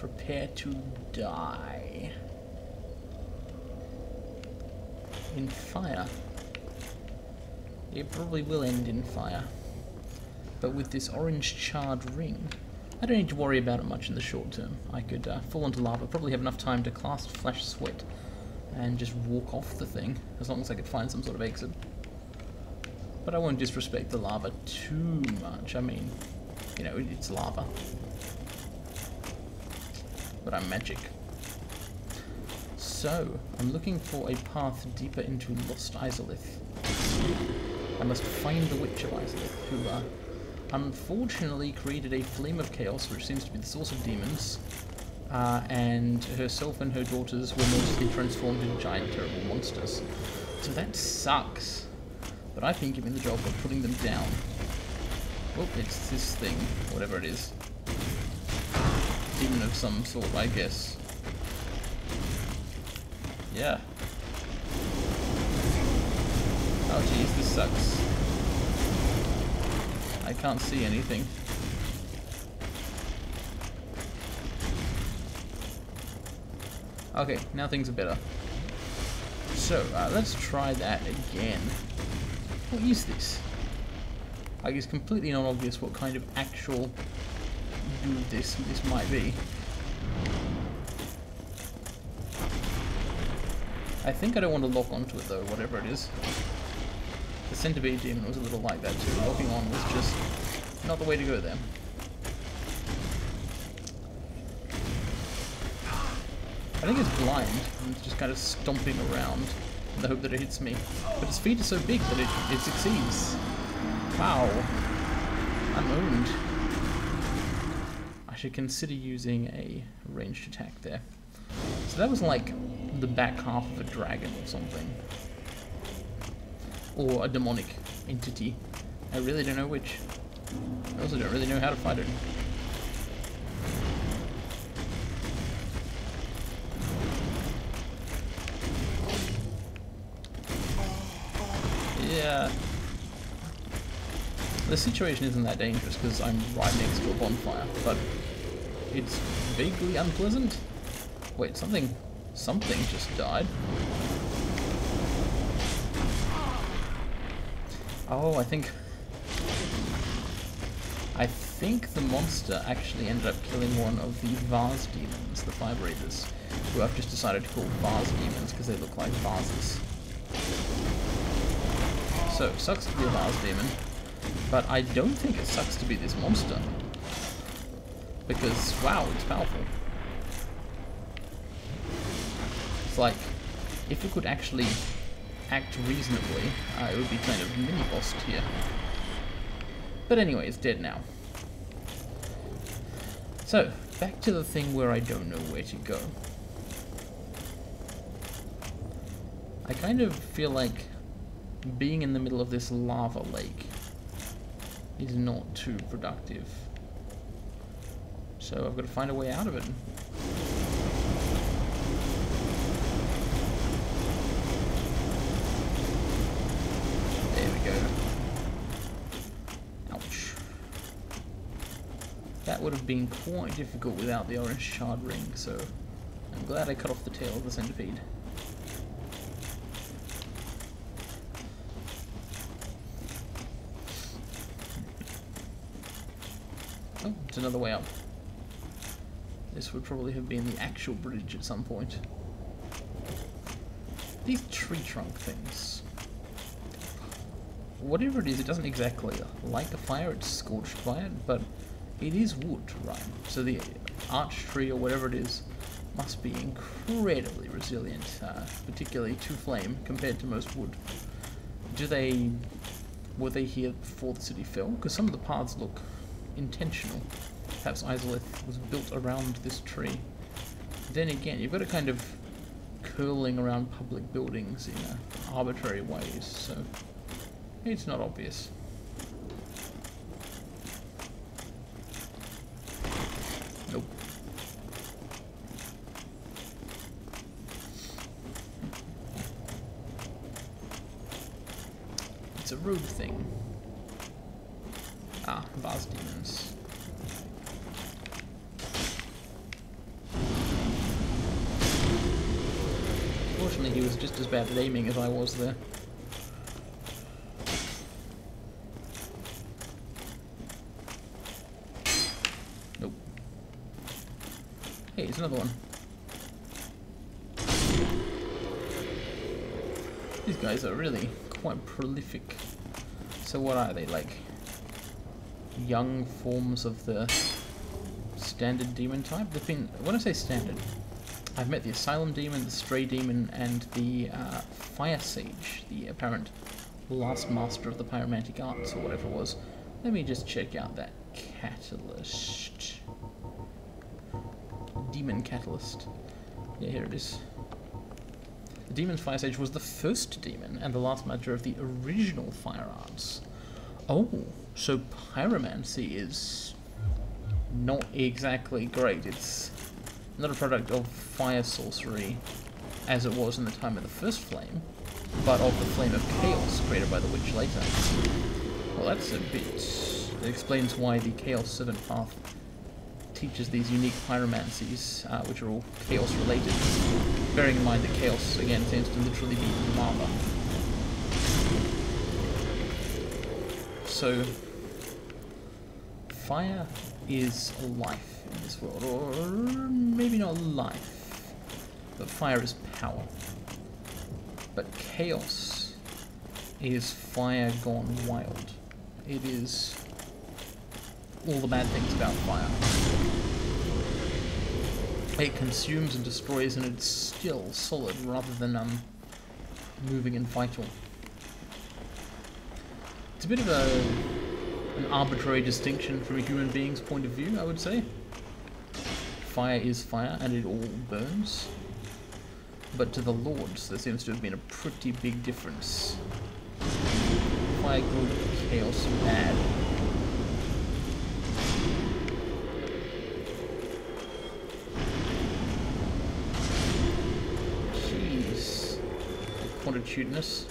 Prepare to die. In fire. It probably will end in fire. But with this orange charred ring, I don't need to worry about it much in the short term. I could fall into lava, probably have enough time to cast Flash Sweat and just walk off the thing, as long as I could find some sort of exit. But I won't disrespect the lava too much. I mean, you know, it's lava. But I'm magic. So, I'm looking for a path deeper into Lost Izalith. I must find the Witch of Izalith, who unfortunately created a flame of chaos, which seems to be the source of demons, and herself and her daughters were mostly transformed into giant, terrible monsters. So that sucks. But I've been given the job of putting them down. Oh, it's this thing, whatever it is. Demon of some sort, I guess. Yeah. Oh geez, this sucks. I can't see anything. Okay, now things are better. So, let's try that again. What is this? Like, it's completely not obvious what kind of actual dude this might be. I think I don't want to lock onto it though, whatever it is. The centipede demon was a little like that too. Locking on was just not the way to go there. I think it's blind and it's just kind of stomping around in the hope that it hits me. But its feet are so big that it succeeds. Wow. I'm owned. I should consider using a ranged attack there. So that was like the back half of a dragon or something. Or a demonic entity. I really don't know which. I also don't really know how to fight it. Yeah. The situation isn't that dangerous because I'm right next to a bonfire, but it's vaguely unpleasant. Wait, something just died. Oh, I think the monster actually ended up killing one of the vase demons, the fire breathers, who I've just decided to call vase demons because they look like vases. So, sucks to be a vase demon, but I don't think it sucks to be this monster. Because, wow, it's powerful. It's like, if it could actually act reasonably, it would be kind of mini-bossed here. But anyway, it's dead now. So, back to the thing where I don't know where to go. I kind of feel like being in the middle of this lava lake is not too productive. So I've got to find a way out of it. There we go. Ouch. That would have been quite difficult without the orange shard ring, so I'm glad I cut off the tail of the centipede. Oh, it's another way up. This would probably have been the actual bridge at some point. These tree trunk things. Whatever it is, it doesn't exactly light the fire, it's scorched by it, but it is wood, right? So the arch tree or whatever it is must be incredibly resilient, particularly to flame compared to most wood. Were they here before the city fell? Because some of the paths look intentional. Perhaps Izalith was built around this tree. Then again, you've got it kind of curling around public buildings in arbitrary ways, so it's not obvious. Nope. It's a rogue thing. Ah, vase demons. apparently he was just as bad at aiming as I was there. Nope. Hey, it's another one. These guys are really quite prolific. So what are they, like young forms of the standard demon type? They've been, when I say standard, I've met the Asylum Demon, the Stray Demon, and the Fire Sage, the apparent last master of the pyromantic arts, or whatever it was. Let me just check out that catalyst. Demon Catalyst. Yeah, here it is. The Demon's Fire Sage was the first demon, and the last master of the original fire arts. Oh, so pyromancy is not exactly great. It's not a product of fire sorcery as it was in the time of the first flame, but of the flame of chaos created by the witch later. Well, that's a bit... It explains why the Chaos 7 path teaches these unique pyromancies, which are all chaos related. Bearing in mind that chaos, again, seems to literally be lava. So, fire is life in this world, or maybe not life, but fire is power. But chaos is fire gone wild. It is all the bad things about fire. It consumes and destroys, and it's still solid rather than moving and vital. It's a bit of an arbitrary distinction from a human being's point of view, I would say. Fire is fire, and it all burns. But to the lords, there seems to have been a pretty big difference. Fire good, chaos bad. Jeez. Quantitudinous.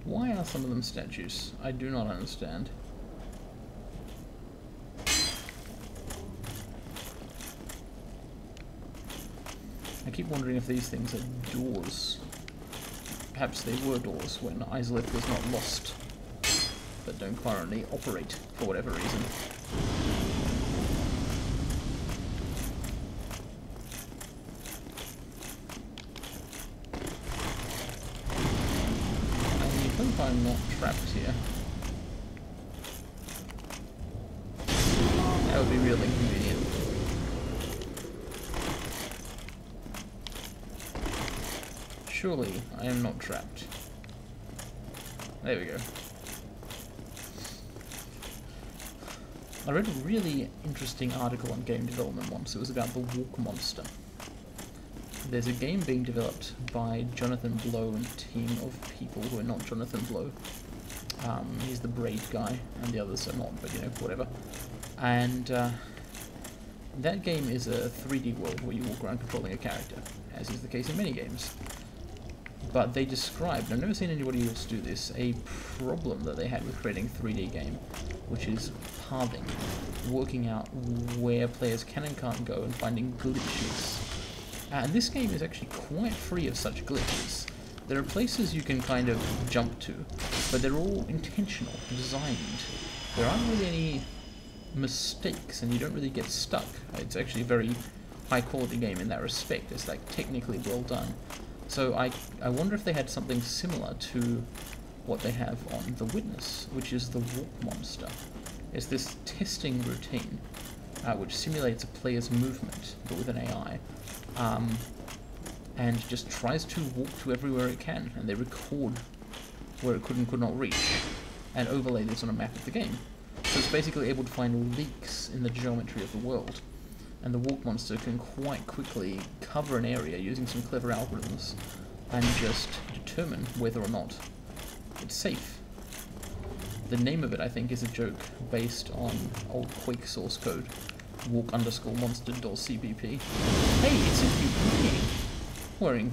Why are some of them statues? I do not understand. I keep wondering if these things are doors. Perhaps they were doors when Izalith was not lost, but don't currently operate for whatever reason. I'm not trapped here. That would be really inconvenient. Surely I am not trapped. There we go. I read a really interesting article on game development once. It was about the walk monster. There's a game being developed by Jonathan Blow and a team of people who are not Jonathan Blow. He's the braid guy, and the others are not, but you know, whatever. And that game is a 3D world where you walk around controlling a character, as is the case in many games. But they described, I've never seen anybody else do this, a problem that they had with creating a 3D game, which is pathing, working out where players can and can't go and finding glitches. And this game is actually quite free of such glitches. There are places you can kind of jump to, but they're all intentional, designed. There aren't really any mistakes, and you don't really get stuck. It's actually a very high quality game in that respect. It's like technically well done. So I wonder if they had something similar to what they have on The Witness, which is the walk monster. It's this testing routine, which simulates a player's movement, but with an AI. And just tries to walk to everywhere it can, and they record where it could and could not reach, and overlay this on a map of the game. So it's basically able to find leaks in the geometry of the world, and the walk monster can quite quickly cover an area using some clever algorithms, and just determine whether or not it's safe. The name of it, I think, is a joke based on old Quake source code. Walk_monster.cpp. Hey, it's a human being wearing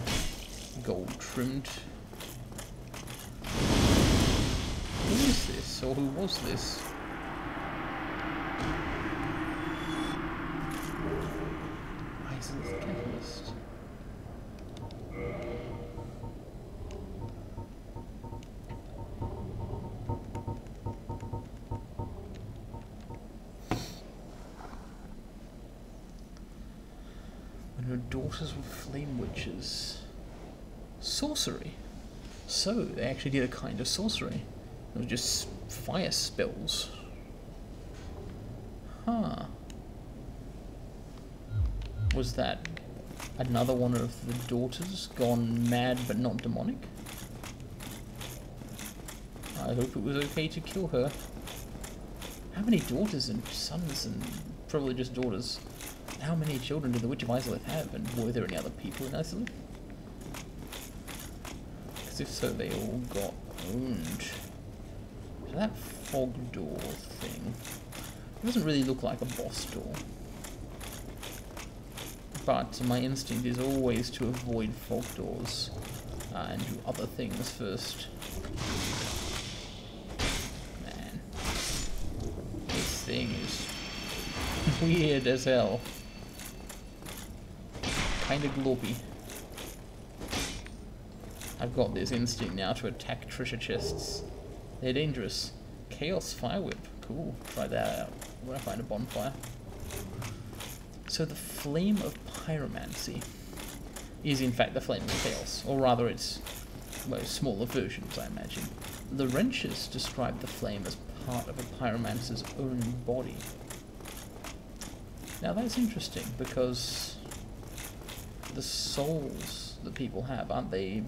gold trimmed. Who is this, or who was this? Izalith Catalyst. When her daughters were flame witches. Sorcery. So, they actually did a kind of sorcery. It was just fire spells. Huh. Was that another one of the daughters gone mad but not demonic? I hope it was okay to kill her. How many daughters and sons, and probably just daughters? How many children did the Witch of Izalith have, and were there any other people in Izalith? Because if so, they all got owned. So that fog door thing, it doesn't really look like a boss door. But my instinct is always to avoid fog doors and do other things first. Man, this thing is weird as hell. Kinda glopy. I've got this instinct now to attack treasure chests. They're dangerous. Chaos Fire Whip. Cool. Try that out when I find a bonfire. So the Flame of Pyromancy is in fact the Flame of Chaos, or rather it's, well, smaller versions, I imagine. The wrenches describe the flame as part of a pyromancer's own body. Now that's interesting, because the souls that people have, aren't they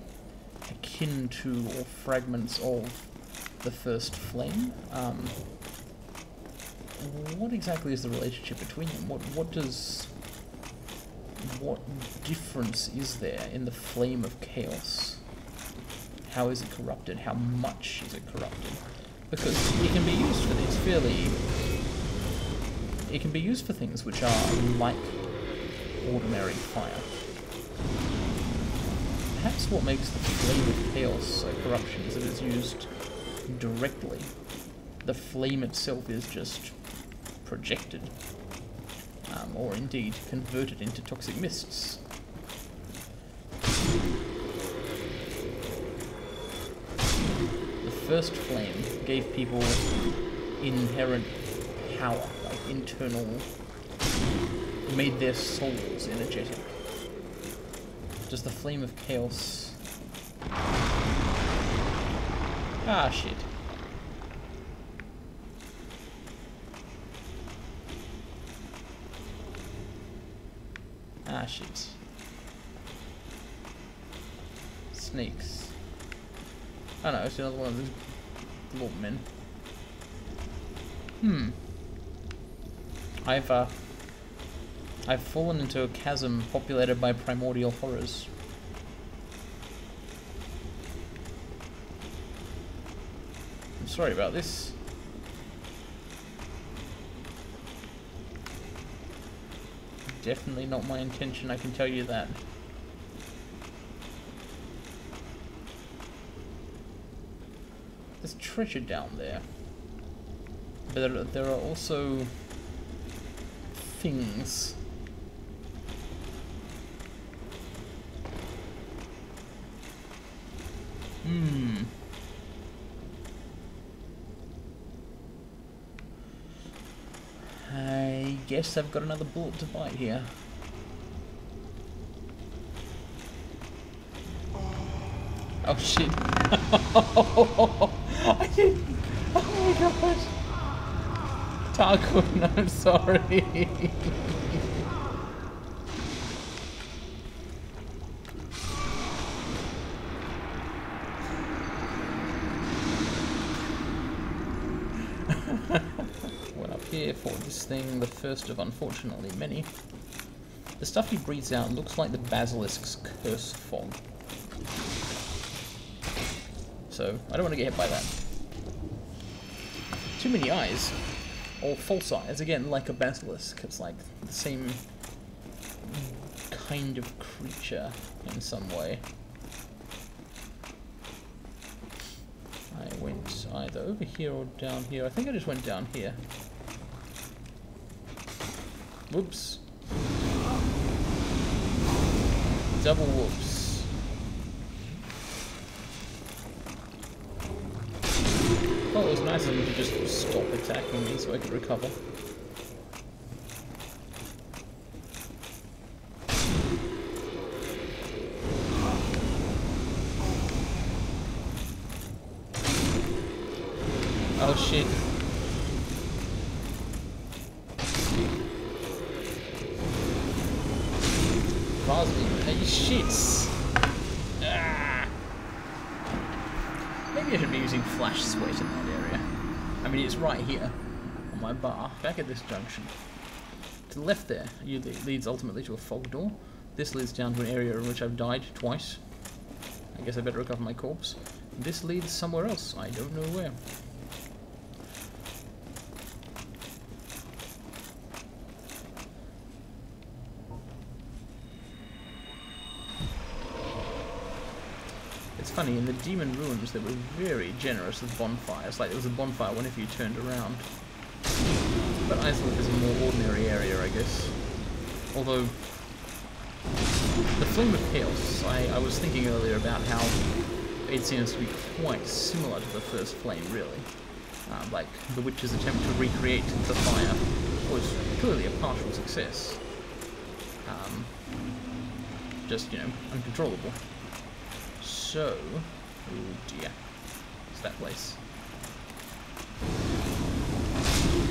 akin to or fragments of the first flame? What exactly is the relationship between them? What difference is there in the flame of chaos? How is it corrupted? How much is it corrupted? Because it can be used for things it can be used for things which are like ordinary fire. Perhaps what makes the flame of chaos a corruption is that it's used directly. The flame itself is just projected, or indeed converted into toxic mists. The first flame gave people inherent power, like internal, made their souls energetic. Does the flame of chaos... Ah, shit. Ah, shit. Snakes. Oh no, it's another one of those proto-men. I've fallen into a chasm populated by primordial horrors. I'm sorry about this. Definitely not my intention, I can tell you that. There's treasure down there. But there are also things. I guess I've got another bullet to bite here. Oh shit. I didn't. Oh my god. Tarkun, I'm sorry. Went up here for this thing, the first of unfortunately many. The stuff he breathes out looks like the basilisk's curse fog. So, I don't want to get hit by that. Too many eyes. Or false eyes, again, like a basilisk. It's like the same kind of creature in some way. I went either over here or down here. I think I just went down here. Whoops. Double whoops. Oh, it was nice of them to just stop attacking me so I could recover. Oh shit. Hey shits! Ah. Maybe I should be using flash sweat in that area. I mean, it's right here on my bar, back at this junction. To the left there, leads ultimately to a fog door. This leads down to an area in which I've died twice. I guess I better recover my corpse. This leads somewhere else. I don't know where. It's funny, in the Demon Ruins they were very generous with bonfires. Like, there was a bonfire whenever you turned around. But Izalith is a more ordinary area, I guess. Although, the Flame of Chaos, I was thinking earlier about how it seems to be quite similar to the first flame, really. Like, the witch's attempt to recreate the fire was clearly a partial success. Just, you know, uncontrollable. So, oh dear, it's that place.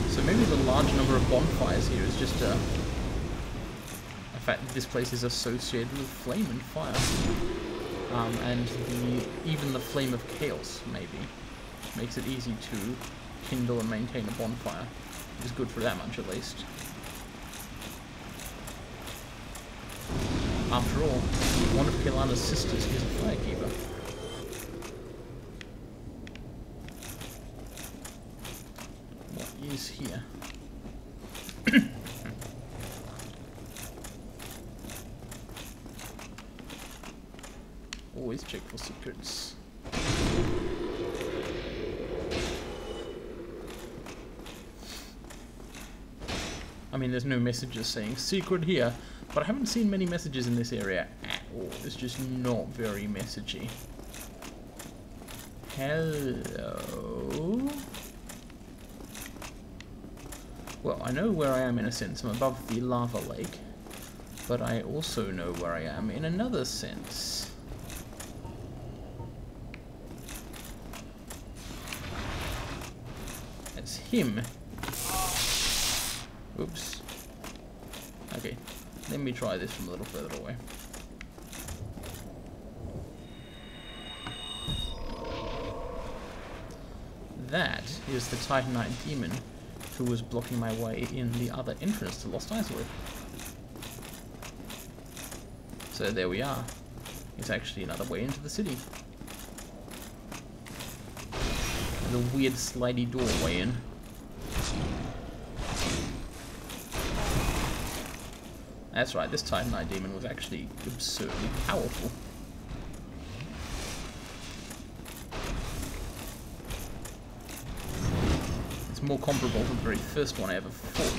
So maybe the large number of bonfires here is just a fact that this place is associated with flame and fire. And even the Flame of Chaos, maybe, makes it easy to kindle and maintain a bonfire. It's good for that much, at least. After all, one of Kelana's sisters is a firekeeper. What is here? Always check for secrets. I mean, there's no messages saying secret here. But I haven't seen many messages in this area at all. It's just not very messagey. Hello? Well, I know where I am in a sense. I'm above the lava lake. But I also know where I am in another sense. It's him. Oops. Okay. Let me try this from a little further away. That is the Titanite demon who was blocking my way in the other entrance to Lost Izalith. So there we are. It's actually another way into the city. And a weird slidey doorway in. That's right, this Titanite demon was actually absurdly powerful. It's more comparable to the very first one I ever fought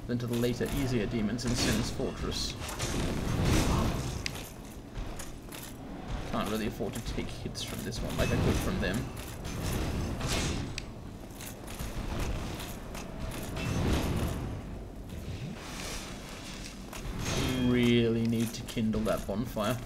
than to the later, easier demons in Sin's Fortress. Can't really afford to take hits from this one like I could from them. Really need to kindle that bonfire.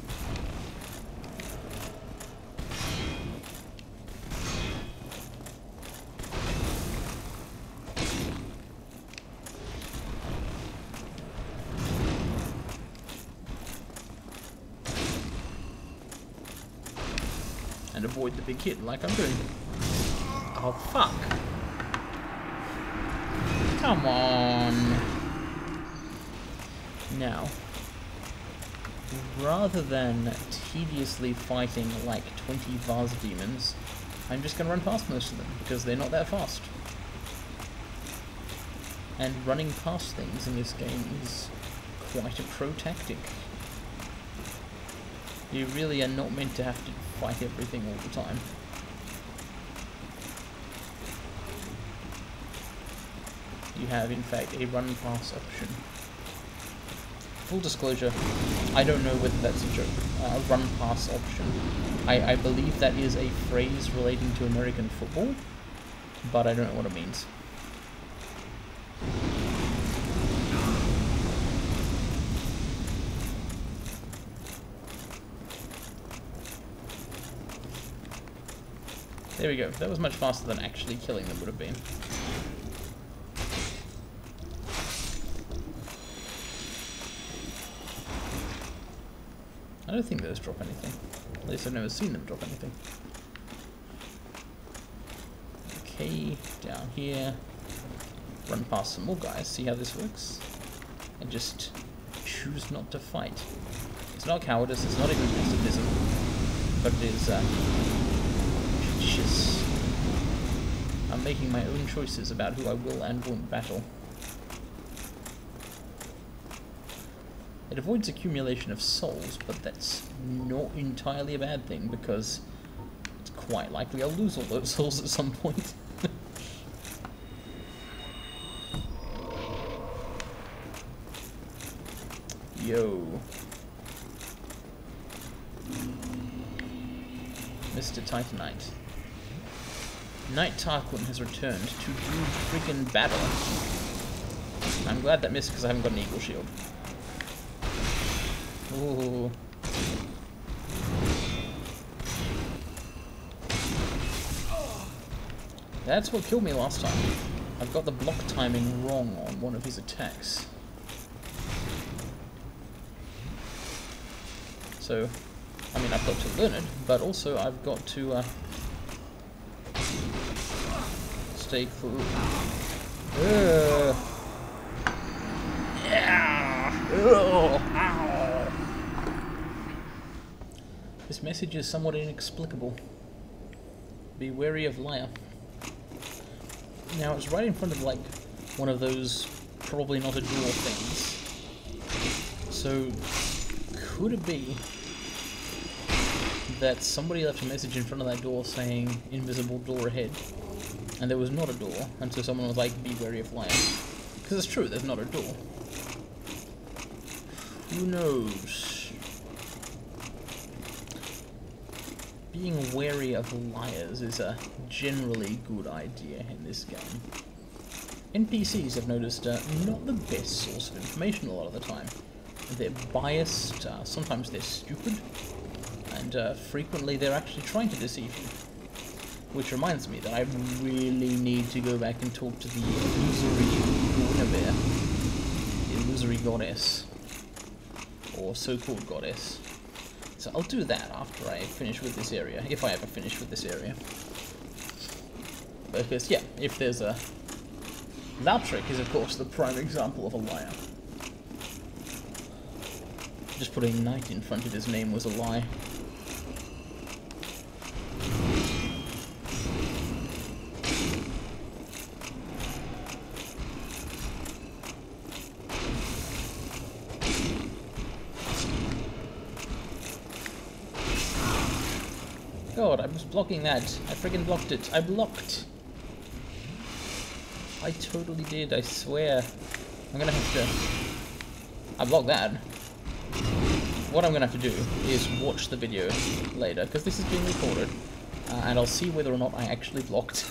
And avoid the big hit like I'm doing. Oh fuck. Come on. Now, rather than tediously fighting like 20 vase demons, I'm just going to run past most of them, because they're not that fast. And running past things in this game is quite a pro tactic. You really are not meant to have to fight everything all the time. have, in fact, a run pass option. Full disclosure, I don't know whether that's a joke. Run pass option. I believe that is a phrase relating to American football, but I don't know what it means. There we go. That was much faster than actually killing them would have been. I don't think those drop anything. At least I've never seen them drop anything. Okay, down here. Run past some more guys, see how this works. And just choose not to fight. It's not cowardice, it's not even pacifism, but it is judicious. I'm making my own choices about who I will and won't battle. It avoids accumulation of souls, but that's not entirely a bad thing, because it's quite likely I'll lose all those souls at some point. Yo. Mr. Titanite. Knight Tarquin has returned to do freaking battle. I'm glad that missed because I haven't got an eagle shield. Ooh. That's what killed me last time. I've got the block timing wrong on one of his attacks. So, I mean, I've got to learn it, but also I've got to stay cool. This message is somewhat inexplicable. Be wary of Liar. Now, it's right in front of, like, one of those probably not a door things. So, could it be that somebody left a message in front of that door saying invisible door ahead, and there was not a door, and so someone was like, be wary of Liar? Because it's true, there's not a door. Who knows? Being wary of liars is a generally good idea in this game. NPCs, I've noticed, not the best source of information a lot of the time. They're biased, sometimes they're stupid, and frequently they're actually trying to deceive you. Which reminds me that I really need to go back and talk to the illusory goddess, or so-called goddess. So I'll do that after I finish with this area, if I ever finish with this area. Because, yeah, if there's a... Valtric is, of course, the prime example of a liar. Just putting knight in front of his name was a lie. God, I was blocking that. I friggin' blocked it. I blocked. I totally did, I swear. I'm gonna have to... I blocked that. What I'm gonna have to do is watch the video later, because this is being recorded, and I'll see whether or not I actually blocked.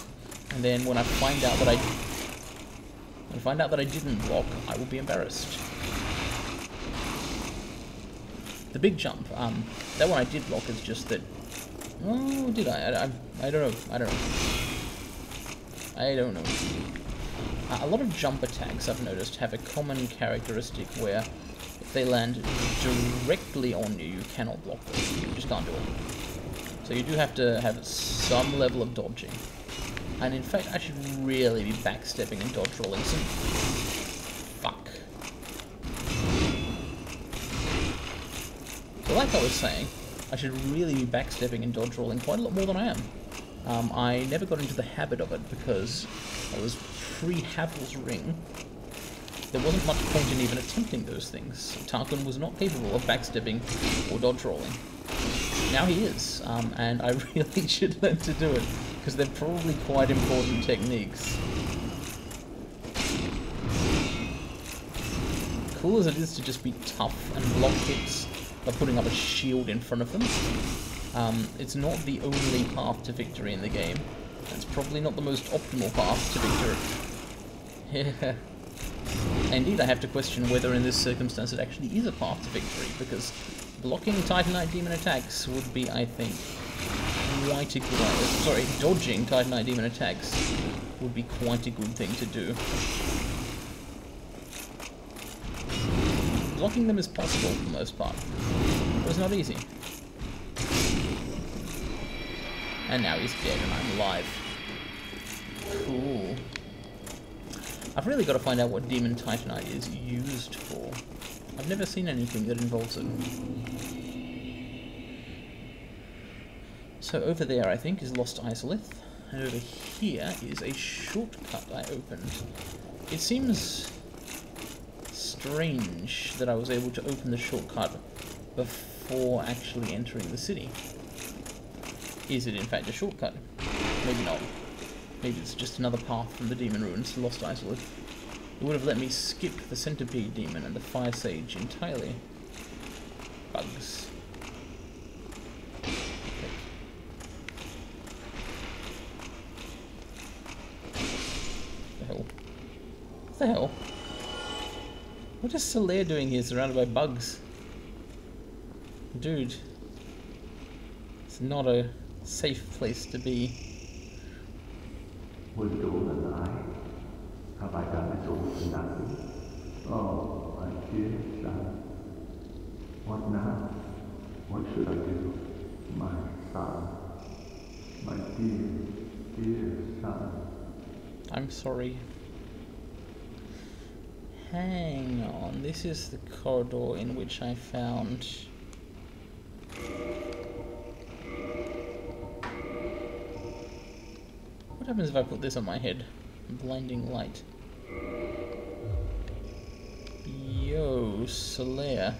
And then when I find out that I didn't block, I will be embarrassed. The big jump, that one I did block is just that... Oh, did I? I don't know. I don't know. A lot of jump attacks, I've noticed, have a common characteristic where if they land directly on you, you cannot block them. You just can't do it. So you do have to have some level of dodging. And in fact, I should really be backstepping and dodge rolling some... Fuck. So like I was saying, I should really be backstepping and dodge rolling quite a lot more than I am. I never got into the habit of it because I was pre-Havel's Ring. There wasn't much point in even attempting those things. Tarquin was not capable of backstepping or dodge rolling. Now he is, and I really should learn to do it, because they're probably quite important techniques. cool as it is to just be tough and block hits by putting up a shield in front of them, it's not the only path to victory in the game. It's probably not the most optimal path to victory. Indeed, I have to question whether in this circumstance it actually is a path to victory, because blocking Titanite Demon attacks would be, I think, quite a good... sorry, dodging Titanite Demon attacks would be quite a good thing to do. Blocking them is possible for the most part, but it's not easy. And now he's dead and I'm alive. Cool. I've really got to find out what Demon Titanite is used for. I've never seen anything that involves it. So over there, I think, is Lost Izalith, and over here is a shortcut I opened. It seems strange that I was able to open the shortcut before actually entering the city. Is it in fact a shortcut? Maybe not. Maybe it's just another path from the Demon Ruins to Lost Izalith. It would have let me skip the Centipede Demon and the Fire Sage entirely. Bugs. What the hell? What is Solaire doing here surrounded by bugs? Dude. It's not a safe place to be. Have I done it all for nothing? Oh, my dear son. What now? What should I do? My son. My dear, dear son. I'm sorry. Hang on, this is the corridor in which I found... What happens if I put this on my head? Blinding light. Yo, Solaire.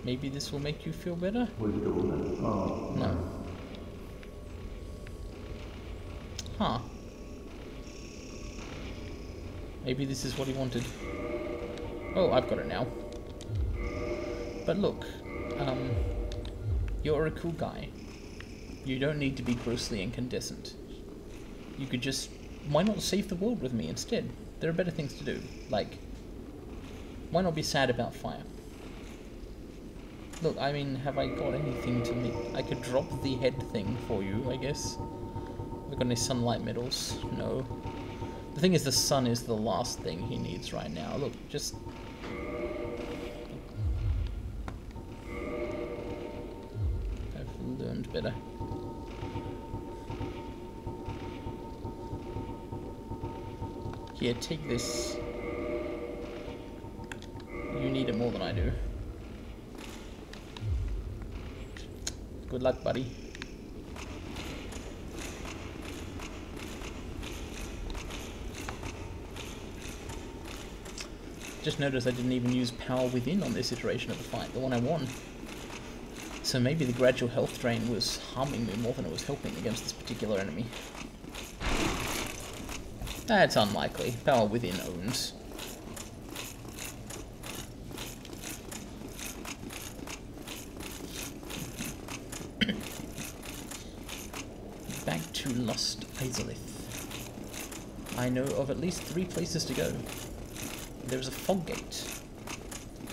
Maybe this will make you feel better? No. Huh. Maybe this is what he wanted. Oh, I've got it now. But look, you're a cool guy. You don't need to be grossly incandescent. You could just... Why not save the world with me instead? There are better things to do. Like, why not be sad about fire? Look, I mean, have I got anything to make... I could drop the head thing for you, I guess. Have I got any sunlight medals? No. The thing is, the sun is the last thing he needs right now. Look, just... I've learned better. Here, take this. You need it more than I do. Good luck, buddy. Just noticed I didn't even use Power Within on this iteration of the fight, the one I won. So maybe the gradual health drain was harming me more than it was helping against this particular enemy. That's unlikely. Power Within owns. Back to Lost Izalith. I know of at least 3 places to go. There is a fog gate.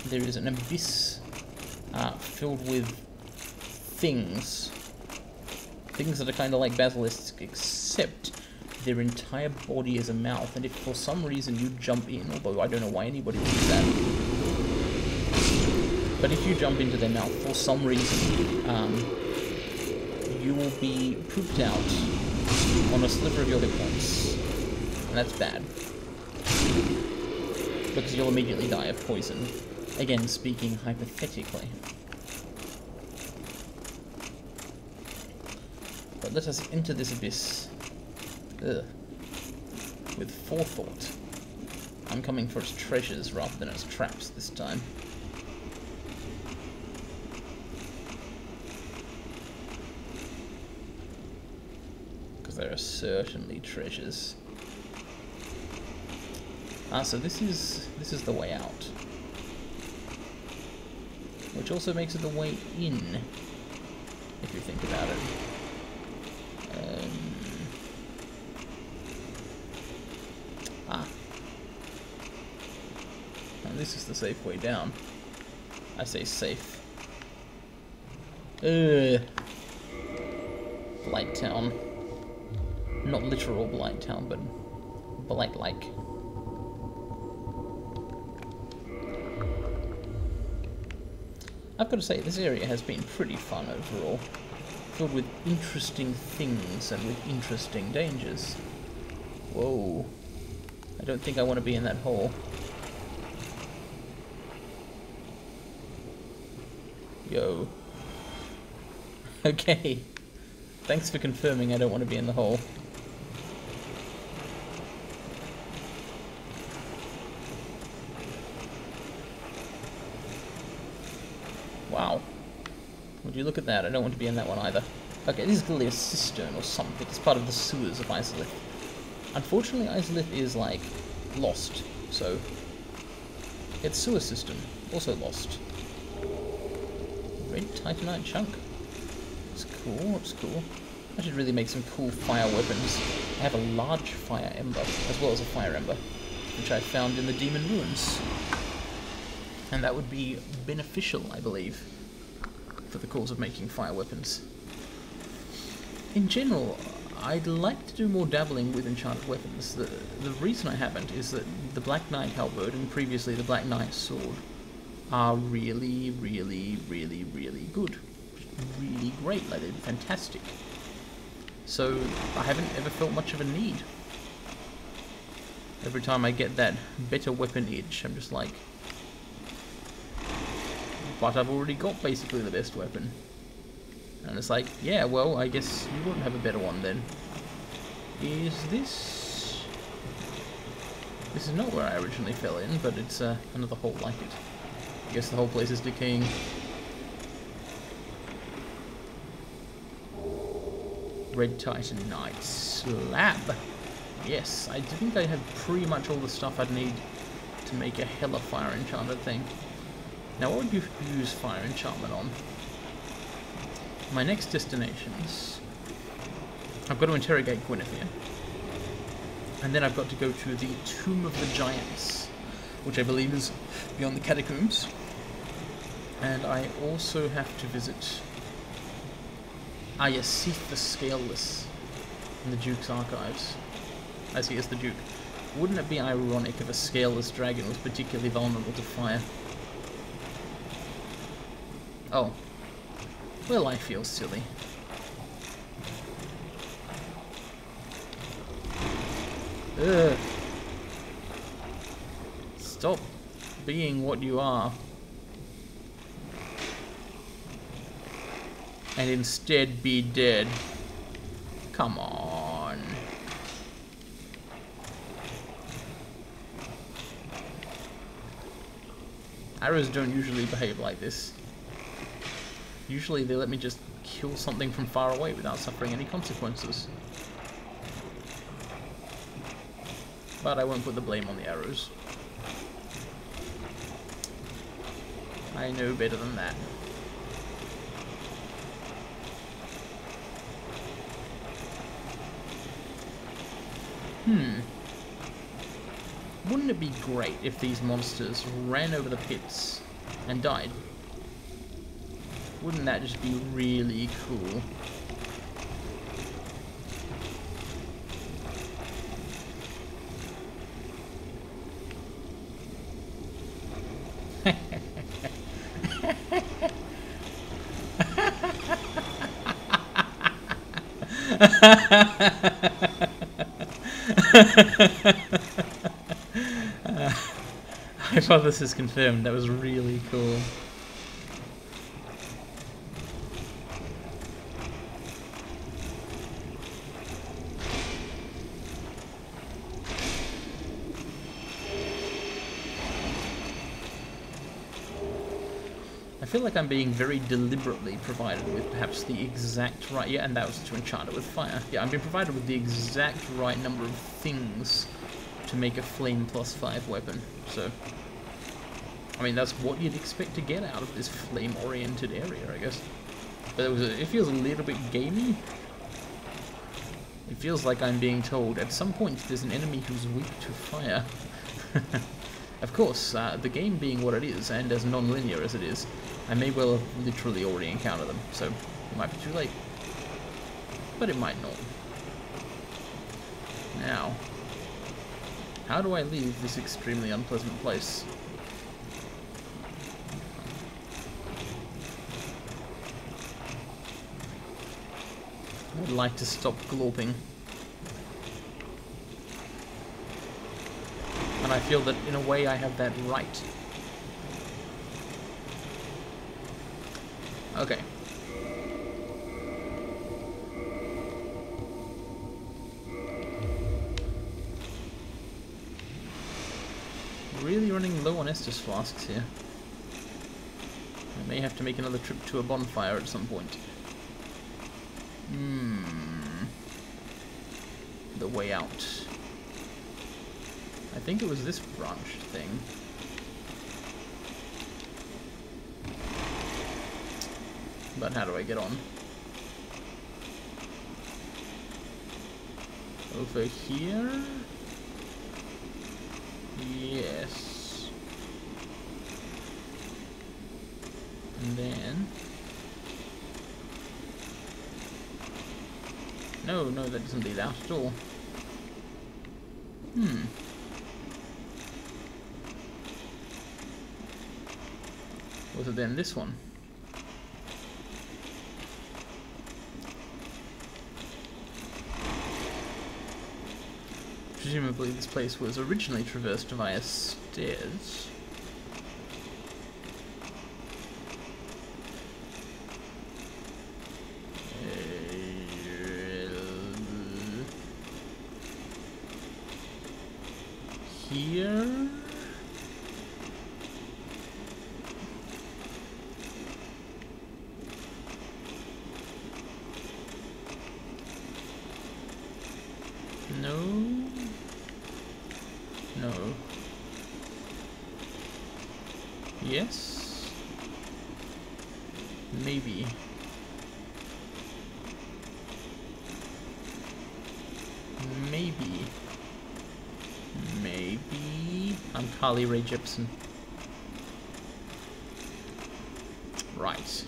There is an abyss filled with things. Things that are kind of like basilisks, except their entire body is a mouth, and if for some reason you jump in, although I don't know why anybody would do that, but if you jump into their mouth for some reason, you will be pooped out on a sliver of your hip points, and that's bad. Because you'll immediately die of poison. Again, speaking hypothetically. But let us enter this abyss. Ugh. With forethought. I'm coming for its treasures rather than its traps this time. Because there are certainly treasures. So this is This is the way out. Which also makes it the way in, if you think about it. And this is the safe way down. I say safe. Blight Town. Not literal Blight Town, but Blight-like. I've got to say, this area has been pretty fun overall. Filled with interesting things and with interesting dangers. Whoa. I don't think I want to be in that hole. Yo. Okay. Thanks for confirming I don't want to be in the hole. Wow. Would you look at that? I don't want to be in that one either. Okay, this is clearly a cistern or something. It's part of the sewers of Izalith. Unfortunately, Izalith is, like, lost. So, its sewer system, also lost. Red Titanite chunk. It's cool, it's cool. I should really make some cool fire weapons. I have a large fire ember, as well as a fire ember, which I found in the Demon Ruins. And that would be beneficial, I believe, for the cause of making fire weapons. In general, I'd like to do more dabbling with enchanted weapons. The reason I haven't is that the Black Knight halberd and previously the Black Knight sword are really, really, really, really good. Really great, like they're fantastic. So I haven't ever felt much of a need. Every time I get that better weapon itch, I'm just like, but I've already got basically the best weapon. And it's like, yeah, well, I guess you wouldn't have a better one then. Is this... This is not where I originally fell in, but it's another hole like it. I guess the whole place is decaying. Red Titanite slab. Yes, I think I have pretty much all the stuff I'd need to make a hella fire enchanted thing. Now, what would you use fire enchantment on? My next destinations, I've got to interrogate Guinevere, and then I've got to go to the Tomb of the Giants, which I believe is beyond the catacombs, and I also have to visit Izalith the Scaleless in the Duke's archives. I see, it's the Duke. Wouldn't it be ironic if a scaleless dragon was particularly vulnerable to fire? Oh. Well, I feel silly. Ugh. Stop being what you are. And instead be dead. Come on. Arrows don't usually behave like this. Usually they let me just kill something from far away without suffering any consequences. But I won't put the blame on the arrows. I know better than that. Wouldn't it be great if these monsters ran over the pits and died? Wouldn't that just be really cool? Hypothesis confirmed. That was really cool. I feel like I'm being very deliberately provided with perhaps the exact right... Yeah, and that was to enchant it with fire. Yeah, I'm being provided with the exact right number of things to make a flame +5 weapon. So, I mean, that's what you'd expect to get out of this flame-oriented area, I guess. But it feels a little bit gamey. It feels like I'm being told at some point there's an enemy who's weak to fire. Of course, the game being what it is, and as non-linear as it is, I may well have literally already encountered them, so it might be too late. But it might not. Now, how do I leave this extremely unpleasant place? I'd like to stop glorping. And I feel that, in a way, I have that right. Okay. Really running low on Estus flasks here. I may have to make another trip to a bonfire at some point. The way out. I think it was this branch thing. But how do I get on? Over here? Yes. And then... No, that doesn't lead out at all. Was it then this one? Presumably this place was originally traversed via stairs. Here? No. No. Yes. Maybe. Maybe. Maybe. I'm Carly Rae Jepsen. Right.